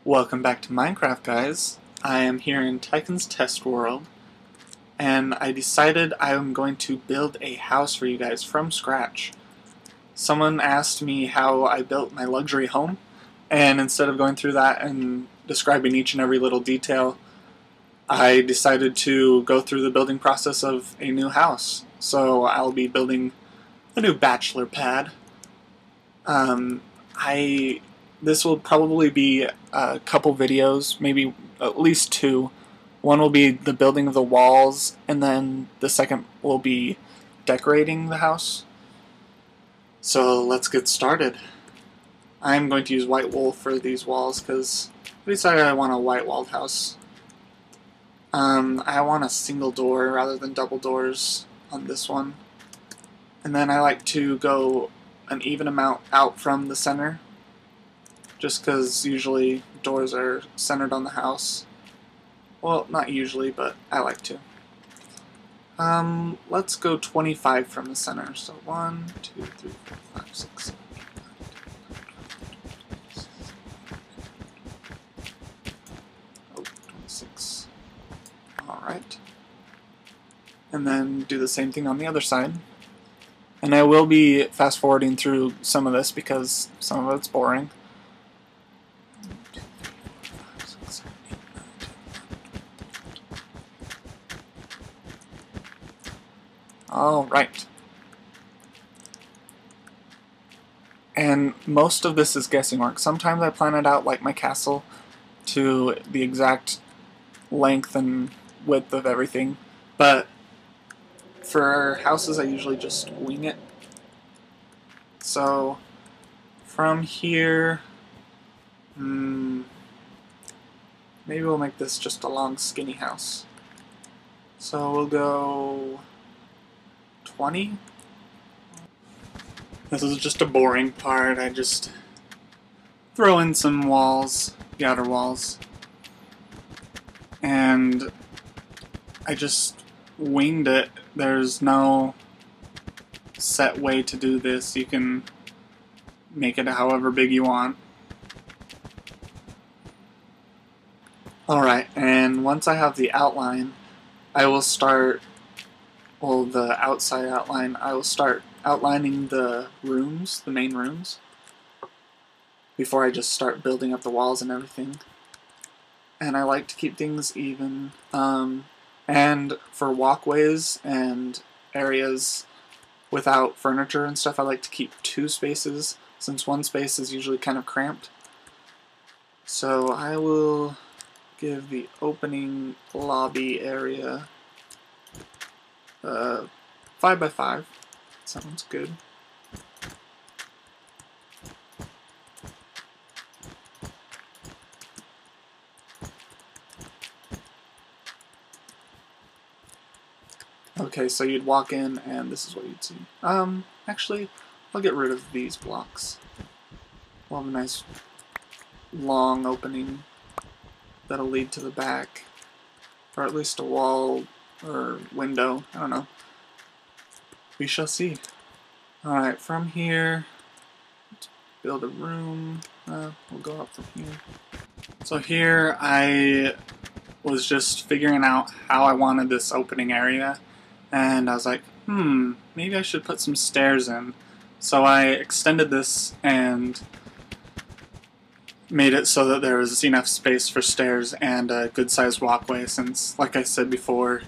Welcome back to Minecraft, guys. I am here in Tychon's Test World, and I decided I am going to build a house for you guys from scratch. Someone asked me how I built my luxury home, and instead of going through that and describing each and every little detail, I decided to go through the building process of a new house. So I'll be building a new Bachelor Pad. This will probably be a couple videos, maybe at least two. One will be the building of the walls, and then the second will be decorating the house. So let's get started. I'm going to use white wool for these walls because I decided I want a white walled house. I want a single door rather than double doors on this one. And then I like to go an even amount out from the center, just because usually doors are centered on the house. Well, not usually, but I like to. Let's go 25 from the center. So 1, 2, 3, 4, 5, 6, 7, 8, 9, 10, 26. Alright. And then do the same thing on the other side. And I will be fast forwarding through some of this because some of it's boring. Alright. And most of this is guessing work. Sometimes I plan it out like my castle to the exact length and width of everything, but for houses I usually just wing it. So from here, maybe we'll make this just a long skinny house. So we'll go 20. This is just a boring part. I just throw in some walls, the outer walls, and I just winged it. There's no set way to do this. You can make it however big you want. Alright, and once I have the outline, I will start, well, the outside outline, I will start outlining the rooms, the main rooms, before I just start building up the walls and everything. And I like to keep things even. And for walkways and areas without furniture and stuff, I like to keep 2 spaces, since 1 space is usually kind of cramped. So I will give the opening lobby area 5 by 5. Sounds good. Okay, so you'd walk in and this is what you'd see. Actually, I'll get rid of these blocks. We'll have a nice long opening that'll lead to the back, or at least a wall or window, I don't know. We shall see. Alright, from here, let's build a room. We'll go up from here. So here I was just figuring out how I wanted this opening area, and I was like, maybe I should put some stairs in. So I extended this and made it so that there was enough space for stairs and a good sized walkway, since, like I said before,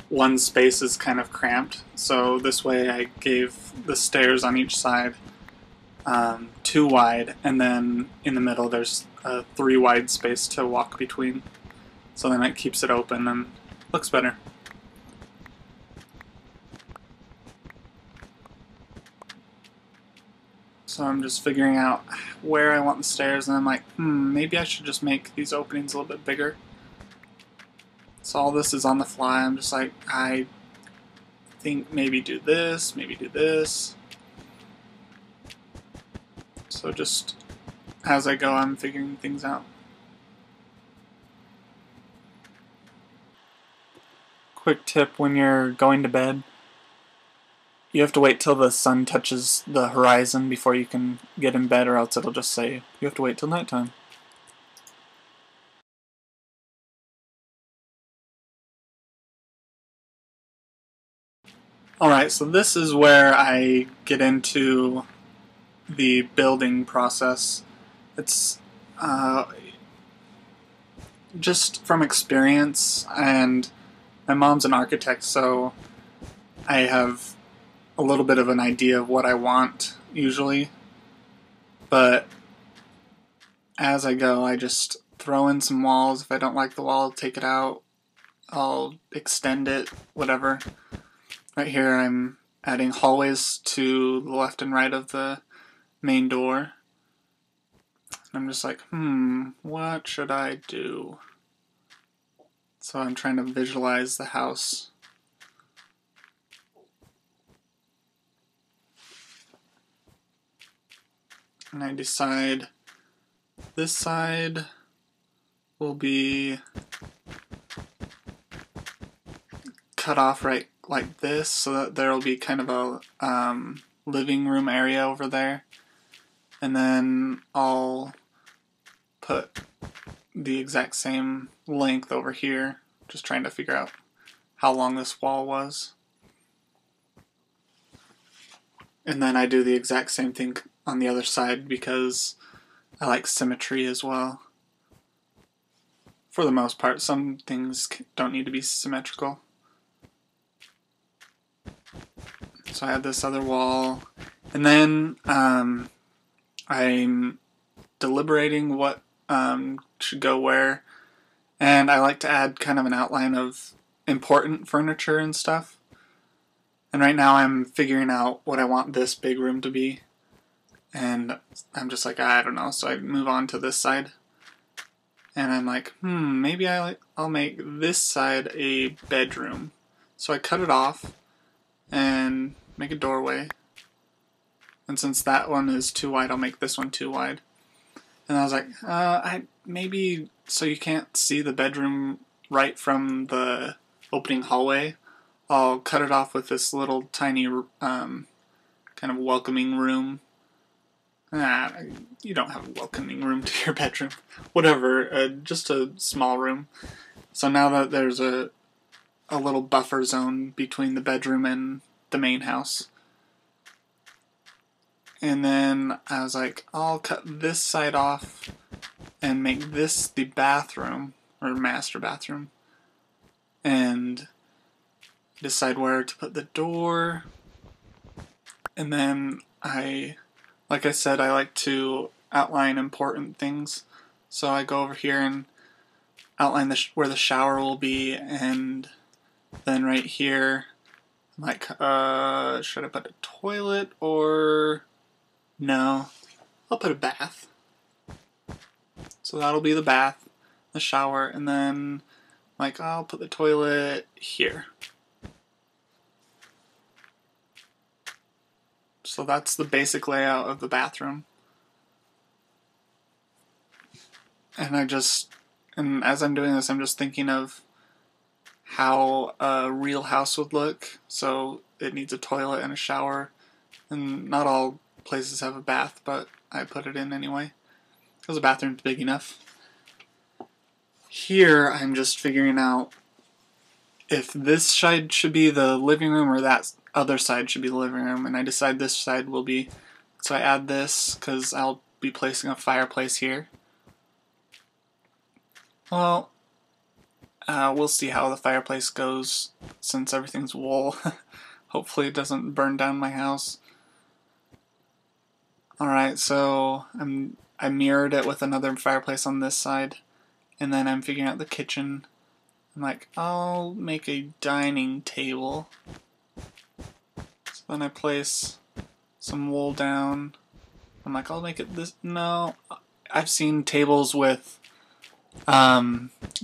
1 space is kind of cramped. So this way I gave the stairs on each side 2 wide, and then in the middle there's a 3 wide space to walk between. So then it keeps it open and looks better. So I'm just figuring out where I want the stairs, and I'm like, maybe I should just make these openings a little bit bigger. So all this is on the fly. I'm just like, I think maybe do this, maybe do this. So just as I go, I'm figuring things out. Quick tip when you're going to bed. You have to wait till the sun touches the horizon before you can get in bed, or else it'll just say you have to wait till nighttime. Alright, so this is where I get into the building process. It's just from experience, and my mom's an architect, so I have a little bit of an idea of what I want usually, but as I go I just throw in some walls. If I don't like the wall, I'll take it out, I'll extend it, whatever. Right here I'm adding hallways to the left and right of the main door. I'm just like, what should I do? So I'm trying to visualize the house. And I decide this side will be cut off right like this, so that there will be kind of a living room area over there. And then I'll put the exact same length over here, just trying to figure out how long this wall was. And then I do the exact same thing on the other side because I like symmetry as well. For the most part, some things don't need to be symmetrical. So I have this other wall, and then I'm deliberating what should go where, and I like to add kind of an outline of important furniture and stuff. And right now I'm figuring out what I want this big room to be, and I'm just like, I don't know, so I move on to this side. And I'm like, maybe I'll make this side a bedroom. So I cut it off and make a doorway. And since that one is too wide, I'll make this one too wide. And I was like, maybe so you can't see the bedroom right from the opening hallway, I'll cut it off with this little tiny kind of welcoming room. You don't have a welcoming room to your bedroom. Whatever, just a small room. So now that there's a little buffer zone between the bedroom and the main house. And then I was like, I'll cut this side off and make this the bathroom, or master bathroom. And decide where to put the door. And then like I said, I like to outline important things. So I go over here and outline where the shower will be, and then right here, I'm like, should I put a toilet or no? I'll put a bath. So that'll be the bath, the shower, and then like I'll put the toilet here. So that's the basic layout of the bathroom. And as I'm doing this, I'm just thinking of how a real house would look. So it needs a toilet and a shower. And not all places have a bath, but I put it in anyway, because the bathroom's big enough. Here, I'm just figuring out if this side should be the living room or that other side should be the living room, and I decide this side will be. So I add this because I'll be placing a fireplace here. Well, we'll see how the fireplace goes since everything's wool. Hopefully it doesn't burn down my house. Alright, so I mirrored it with another fireplace on this side, and then I'm figuring out the kitchen. I'm like, I'll make a dining table. So then I place some wool down. I'm like, I'll make it this. No, I've seen tables with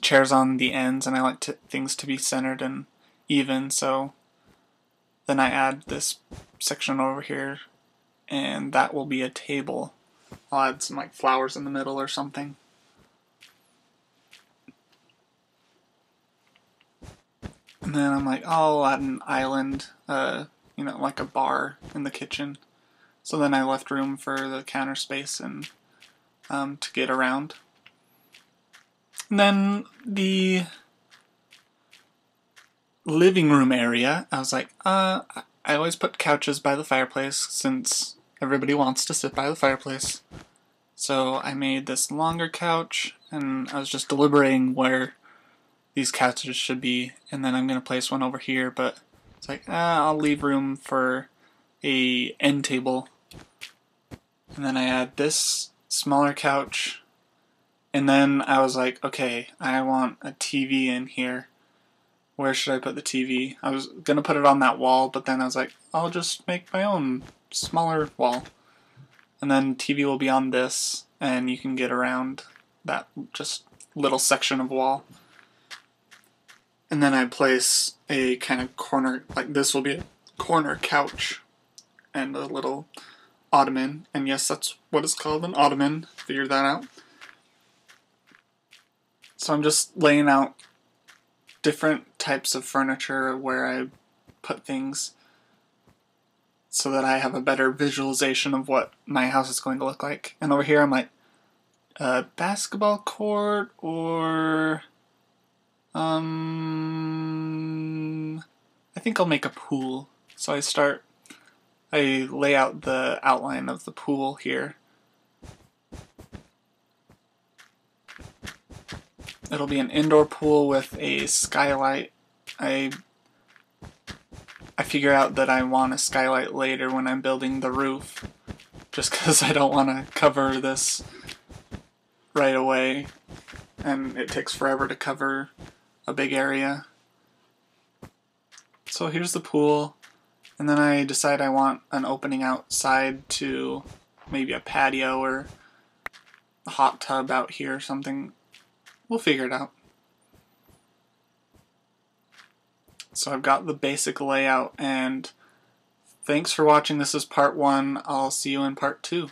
chairs on the ends, and I like things to be centered and even, so then I add this section over here, and that will be a table. I'll add some like flowers in the middle or something. And then I'm like, I'll add an island, like a bar in the kitchen. So then I left room for the counter space and to get around. And then the living room area, I was like, I always put couches by the fireplace since everybody wants to sit by the fireplace. So I made this longer couch, and I was just deliberating where these couches should be, and then I'm going to place one over here, but it's like, I'll leave room for a end table. And then I add this smaller couch, and then I was like, okay, I want a TV in here. Where should I put the TV? I was going to put it on that wall, but then I was like, I'll just make my own smaller wall. And then TV will be on this, and you can get around that just little section of wall. And then I place a kind of corner, like this will be a corner couch and a little ottoman. And yes, that's what it's called, an ottoman. Figured that out. So I'm just laying out different types of furniture where I put things so that I have a better visualization of what my house is going to look like. And over here I'm like, a basketball court or I think I'll make a pool. So I lay out the outline of the pool here. It'll be an indoor pool with a skylight. I figure out that I want a skylight later when I'm building the roof, just because I don't want to cover this right away, and it takes forever to cover a big area. So here's the pool, and then I decide I want an opening outside to maybe a patio or a hot tub out here or something. We'll figure it out. So I've got the basic layout, and thanks for watching. This is part 1. I'll see you in part 2.